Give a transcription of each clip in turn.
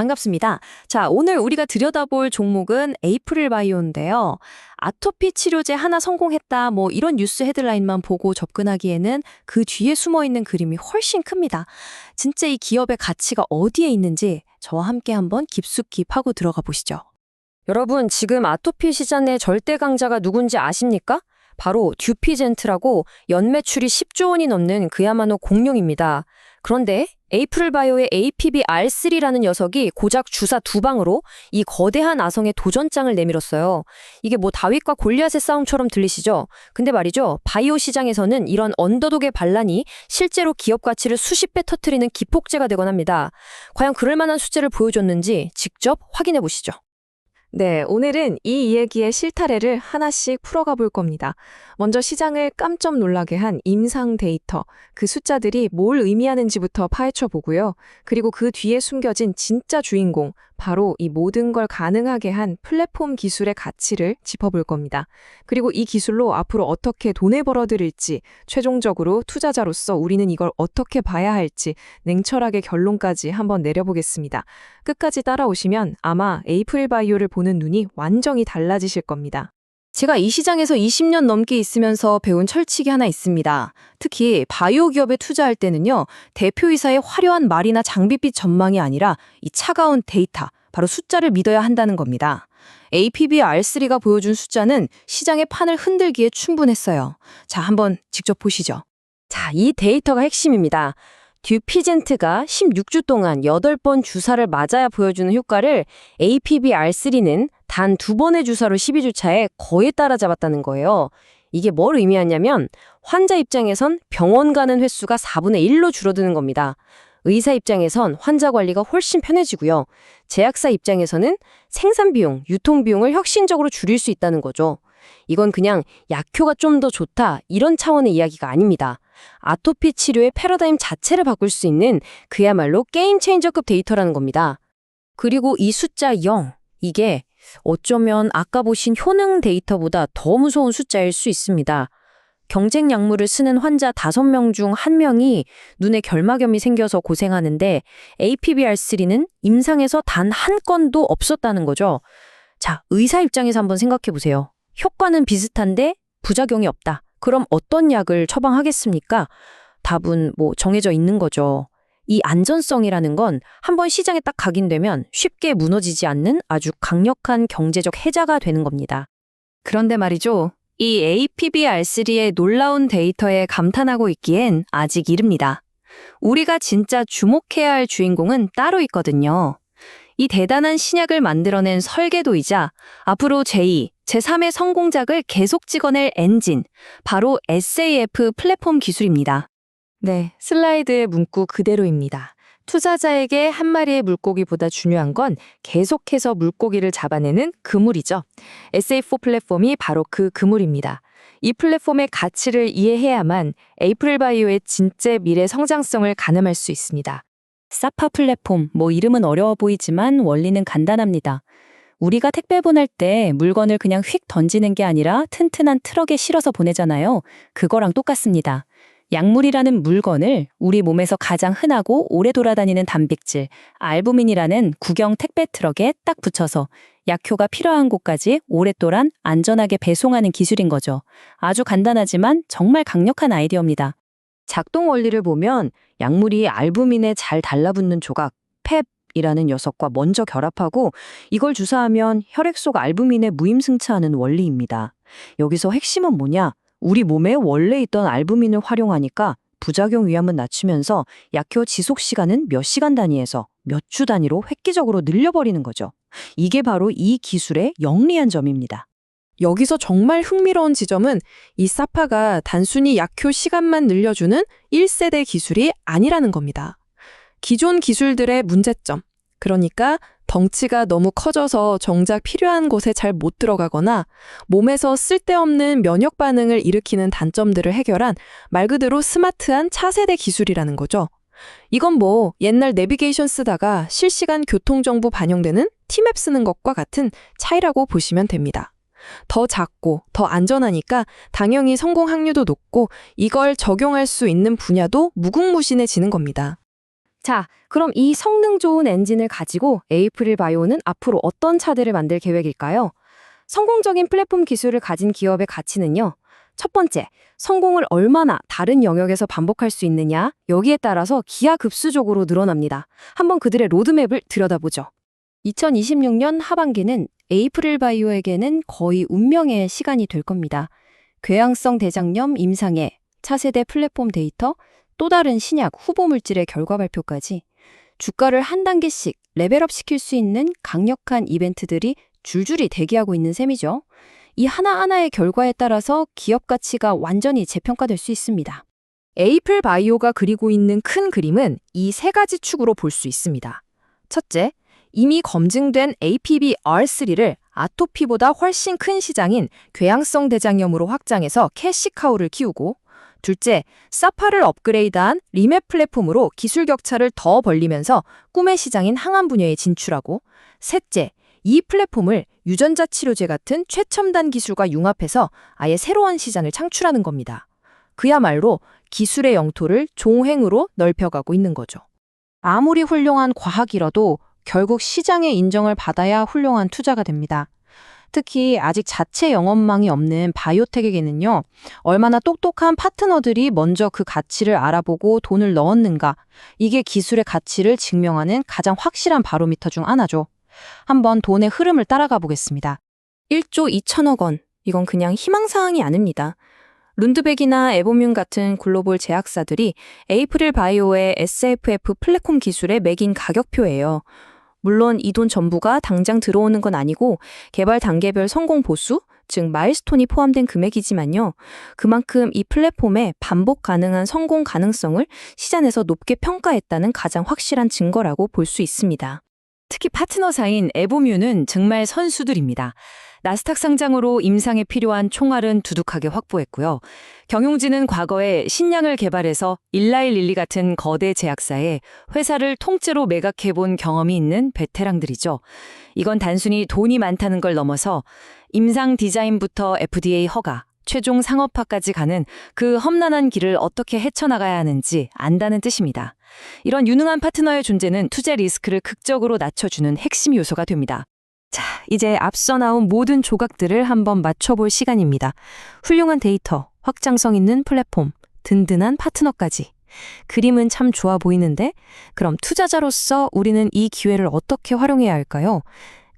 반갑습니다. 자, 오늘 우리가 들여다볼 종목은 에이프릴 바이오인데요. 아토피 치료제 하나 성공했다, 뭐 이런 뉴스 헤드라인만 보고 접근하기에는 그 뒤에 숨어 있는 그림이 훨씬 큽니다. 진짜 이 기업의 가치가 어디에 있는지 저와 함께 한번 깊숙이 파고 들어가 보시죠. 여러분, 지금 아토피 시장의 절대 강자가 누군지 아십니까? 바로 듀피젠트라고 연매출이 10조 원이 넘는 그야말로 공룡입니다. 그런데 에이프릴 바이오의 APB-R3라는 녀석이 고작 주사 2방으로 이 거대한 아성에 도전장을 내밀었어요. 이게 뭐 다윗과 골리앗의 싸움처럼 들리시죠? 근데 말이죠, 바이오 시장에서는 이런 언더독의 반란이 실제로 기업 가치를 수십 배 터뜨리는 기폭제가 되곤 합니다. 과연 그럴 만한 수재를 보여줬는지 직접 확인해 보시죠. 네, 오늘은 이 이야기의 실타래를 하나씩 풀어가 볼 겁니다. 먼저 시장을 깜짝 놀라게 한 임상 데이터, 그 숫자들이 뭘 의미하는지부터 파헤쳐 보고요. 그리고 그 뒤에 숨겨진 진짜 주인공, 바로 이 모든 걸 가능하게 한 플랫폼 기술의 가치를 짚어볼 겁니다. 그리고 이 기술로 앞으로 어떻게 돈을 벌어들일지, 최종적으로 투자자로서 우리는 이걸 어떻게 봐야 할지 냉철하게 결론까지 한번 내려보겠습니다. 끝까지 따라오시면 아마 에이프릴 바이오를 보는 눈이 완전히 달라지실 겁니다. 제가 이 시장에서 20년 넘게 있으면서 배운 철칙이 하나 있습니다. 특히 바이오 기업에 투자할 때는요, 대표이사의 화려한 말이나 장밋빛 전망이 아니라 이 차가운 데이터, 바로 숫자를 믿어야 한다는 겁니다. APB-R3가 보여준 숫자는 시장의 판을 흔들기에 충분했어요. 자, 한번 직접 보시죠. 자, 이 데이터가 핵심입니다. 듀피젠트가 16주 동안 8번 주사를 맞아야 보여주는 효과를 APB-R3는 단 2번의 주사로 12주 차에 거의 따라잡았다는 거예요. 이게 뭘 의미하냐면 환자 입장에선 병원 가는 횟수가 4분의 1로 줄어드는 겁니다. 의사 입장에선 환자 관리가 훨씬 편해지고요. 제약사 입장에서는 생산 비용, 유통 비용을 혁신적으로 줄일 수 있다는 거죠. 이건 그냥 약효가 좀 더 좋다, 이런 차원의 이야기가 아닙니다. 아토피 치료의 패러다임 자체를 바꿀 수 있는 그야말로 게임 체인저급 데이터라는 겁니다. 그리고 이 숫자 0, 이게 어쩌면 아까 보신 효능 데이터보다 더 무서운 숫자일 수 있습니다. 경쟁 약물을 쓰는 환자 5명 중 1명이 눈에 결막염이 생겨서 고생하는데 APB-R3는 임상에서 단 한 건도 없었다는 거죠. 자, 의사 입장에서 한번 생각해 보세요. 효과는 비슷한데 부작용이 없다. 그럼 어떤 약을 처방하겠습니까? 답은 뭐 정해져 있는 거죠. 이 안전성이라는 건 한번 시장에 딱 각인되면 쉽게 무너지지 않는 아주 강력한 경제적 해자가 되는 겁니다. 그런데 말이죠, 이 APB-R3의 놀라운 데이터에 감탄하고 있기엔 아직 이릅니다. 우리가 진짜 주목해야 할 주인공은 따로 있거든요. 이 대단한 신약을 만들어낸 설계도이자 앞으로 제2, 제3의 성공작을 계속 찍어낼 엔진, 바로 SAF 플랫폼 기술입니다. 네, 슬라이드의 문구 그대로입니다. 투자자에게 한 마리의 물고기보다 중요한 건 계속해서 물고기를 잡아내는 그물이죠. SA4 플랫폼이 바로 그 그물입니다. 이 플랫폼의 가치를 이해해야만 에이프릴 바이오의 진짜 미래 성장성을 가늠할 수 있습니다. 사파 플랫폼, 뭐 이름은 어려워 보이지만 원리는 간단합니다. 우리가 택배 보낼 때 물건을 그냥 휙 던지는 게 아니라 튼튼한 트럭에 실어서 보내잖아요. 그거랑 똑같습니다. 약물이라는 물건을 우리 몸에서 가장 흔하고 오래 돌아다니는 단백질, 알부민이라는 구경 택배 트럭에 딱 붙여서 약효가 필요한 곳까지 오랫동안 안전하게 배송하는 기술인 거죠. 아주 간단하지만 정말 강력한 아이디어입니다. 작동 원리를 보면 약물이 알부민에 잘 달라붙는 조각, 펩이라는 녀석과 먼저 결합하고 이걸 주사하면 혈액 속 알부민에 무임승차하는 원리입니다. 여기서 핵심은 뭐냐? 우리 몸에 원래 있던 알부민을 활용하니까 부작용 위험은 낮추면서 약효 지속 시간은 몇 시간 단위에서 몇 주 단위로 획기적으로 늘려버리는 거죠. 이게 바로 이 기술의 영리한 점입니다. 여기서 정말 흥미로운 지점은 이 사파가 단순히 약효 시간만 늘려주는 1세대 기술이 아니라는 겁니다. 기존 기술들의 문제점, 그러니까 덩치가 너무 커져서 정작 필요한 곳에 잘 못 들어가거나 몸에서 쓸데없는 면역 반응을 일으키는 단점들을 해결한 말 그대로 스마트한 차세대 기술이라는 거죠. 이건 뭐 옛날 내비게이션 쓰다가 실시간 교통정보 반영되는 티맵 쓰는 것과 같은 차이라고 보시면 됩니다. 더 작고 더 안전하니까 당연히 성공 확률도 높고 이걸 적용할 수 있는 분야도 무궁무진해지는 겁니다. 자, 그럼 이 성능 좋은 엔진을 가지고 에이프릴 바이오는 앞으로 어떤 차들을 만들 계획일까요? 성공적인 플랫폼 기술을 가진 기업의 가치는요. 첫 번째, 성공을 얼마나 다른 영역에서 반복할 수 있느냐, 여기에 따라서 기하급수적으로 늘어납니다. 한번 그들의 로드맵을 들여다보죠. 2026년 하반기는 에이프릴 바이오에게는 거의 운명의 시간이 될 겁니다. 궤양성 대장염 임상에 차세대 플랫폼 데이터, 또 다른 신약 후보 물질의 결과 발표까지 주가를 한 단계씩 레벨업 시킬 수 있는 강력한 이벤트들이 줄줄이 대기하고 있는 셈이죠. 이 하나하나의 결과에 따라서 기업 가치가 완전히 재평가될 수 있습니다. 에이플 바이오가 그리고 있는 큰 그림은 이 세 가지 축으로 볼 수 있습니다. 첫째, 이미 검증된 APB-R3를 아토피보다 훨씬 큰 시장인 궤양성 대장염으로 확장해서 캐시카우를 키우고, 둘째, 사파를 업그레이드한 리맵 플랫폼으로 기술 격차를 더 벌리면서 꿈의 시장인 항암 분야에 진출하고, 셋째, 이 플랫폼을 유전자 치료제 같은 최첨단 기술과 융합해서 아예 새로운 시장을 창출하는 겁니다. 그야말로 기술의 영토를 종횡으로 넓혀가고 있는 거죠. 아무리 훌륭한 과학이라도 결국 시장의 인정을 받아야 훌륭한 투자가 됩니다. 특히 아직 자체 영업망이 없는 바이오텍에게는요, 얼마나 똑똑한 파트너들이 먼저 그 가치를 알아보고 돈을 넣었는가, 이게 기술의 가치를 증명하는 가장 확실한 바로미터 중 하나죠. 한번 돈의 흐름을 따라가 보겠습니다. 1조 2천억 원, 이건 그냥 희망사항이 아닙니다. 룬드백이나 에보뮴 같은 글로벌 제약사들이 에이프릴 바이오의 SFF 플랫폼 기술에 매긴 가격표예요. 물론 이 돈 전부가 당장 들어오는 건 아니고 개발 단계별 성공 보수, 즉 마일스톤이 포함된 금액이지만요. 그만큼 이 플랫폼의 반복 가능한 성공 가능성을 시장에서 높게 평가했다는 가장 확실한 증거라고 볼 수 있습니다. 특히 파트너사인 에보뮴은 정말 선수들입니다. 나스닥 상장으로 임상에 필요한 총알은 두둑하게 확보했고요. 경용진은 과거에 신약을 개발해서 일라이릴리 같은 거대 제약사에 회사를 통째로 매각해본 경험이 있는 베테랑들이죠. 이건 단순히 돈이 많다는 걸 넘어서 임상 디자인부터 FDA 허가, 최종 상업화까지 가는 그 험난한 길을 어떻게 헤쳐나가야 하는지 안다는 뜻입니다. 이런 유능한 파트너의 존재는 투자 리스크를 극적으로 낮춰주는 핵심 요소가 됩니다. 자, 이제 앞서 나온 모든 조각들을 한번 맞춰볼 시간입니다. 훌륭한 데이터, 확장성 있는 플랫폼, 든든한 파트너까지. 그림은 참 좋아 보이는데, 그럼 투자자로서 우리는 이 기회를 어떻게 활용해야 할까요?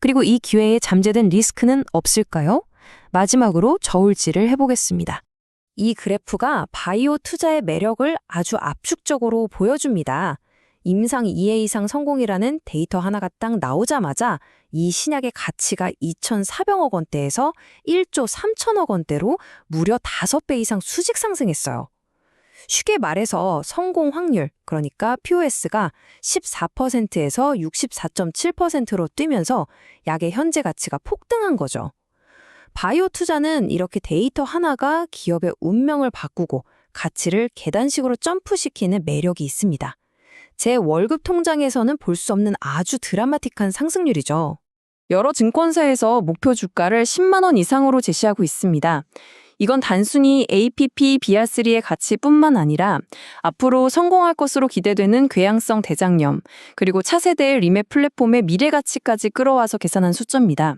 그리고 이 기회에 잠재된 리스크는 없을까요? 마지막으로 저울질을 해보겠습니다. 이 그래프가 바이오 투자의 매력을 아주 압축적으로 보여줍니다. 임상 2회 이상 성공이라는 데이터 하나가 딱 나오자마자 이 신약의 가치가 2,400억 원대에서 1조 3천억 원대로 무려 5배 이상 수직 상승했어요. 쉽게 말해서 성공 확률, 그러니까 POS가 14%에서 64.7%로 뛰면서 약의 현재 가치가 폭등한 거죠. 바이오 투자는 이렇게 데이터 하나가 기업의 운명을 바꾸고 가치를 계단식으로 점프시키는 매력이 있습니다. 제 월급 통장에서는 볼 수 없는 아주 드라마틱한 상승률이죠. 여러 증권사에서 목표 주가를 10만 원 이상으로 제시하고 있습니다. 이건 단순히 APP BR3의 가치뿐만 아니라 앞으로 성공할 것으로 기대되는 궤양성 대장염, 그리고 차세대의 리맵 플랫폼의 미래 가치까지 끌어와서 계산한 숫자입니다.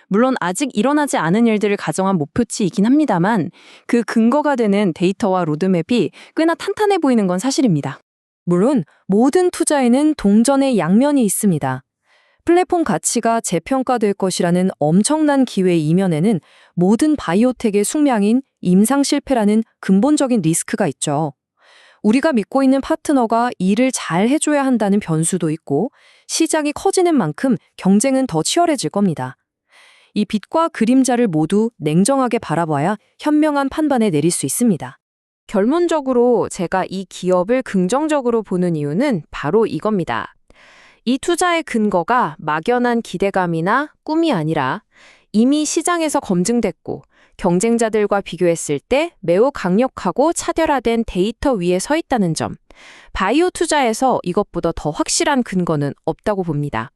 물론 아직 일어나지 않은 일들을 가정한 목표치이긴 합니다만 그 근거가 되는 데이터와 로드맵이 꽤나 탄탄해 보이는 건 사실입니다. 물론 모든 투자에는 동전의 양면이 있습니다. 플랫폼 가치가 재평가될 것이라는 엄청난 기회 이면에는 모든 바이오텍의 숙명인 임상 실패라는 근본적인 리스크가 있죠. 우리가 믿고 있는 파트너가 일을 잘 해줘야 한다는 변수도 있고 시장이 커지는 만큼 경쟁은 더 치열해질 겁니다. 이 빛과 그림자를 모두 냉정하게 바라봐야 현명한 판단에 내릴 수 있습니다. 결론적으로 제가 이 기업을 긍정적으로 보는 이유는 바로 이겁니다. 이 투자의 근거가 막연한 기대감이나 꿈이 아니라 이미 시장에서 검증됐고 경쟁자들과 비교했을 때 매우 강력하고 차별화된 데이터 위에 서 있다는 점. 바이오 투자에서 이것보다 더 확실한 근거는 없다고 봅니다.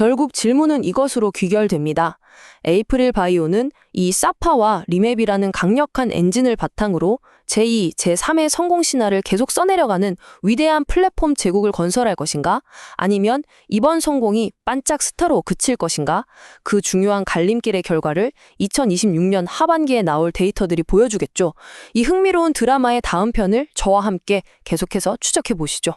결국 질문은 이것으로 귀결됩니다. 에이프릴 바이오는 이 사파와 리맵이라는 강력한 엔진을 바탕으로 제2, 제3의 성공 신화를 계속 써내려가는 위대한 플랫폼 제국을 건설할 것인가? 아니면 이번 성공이 반짝 스타로 그칠 것인가? 그 중요한 갈림길의 결과를 2026년 하반기에 나올 데이터들이 보여주겠죠. 이 흥미로운 드라마의 다음 편을 저와 함께 계속해서 추적해 보시죠.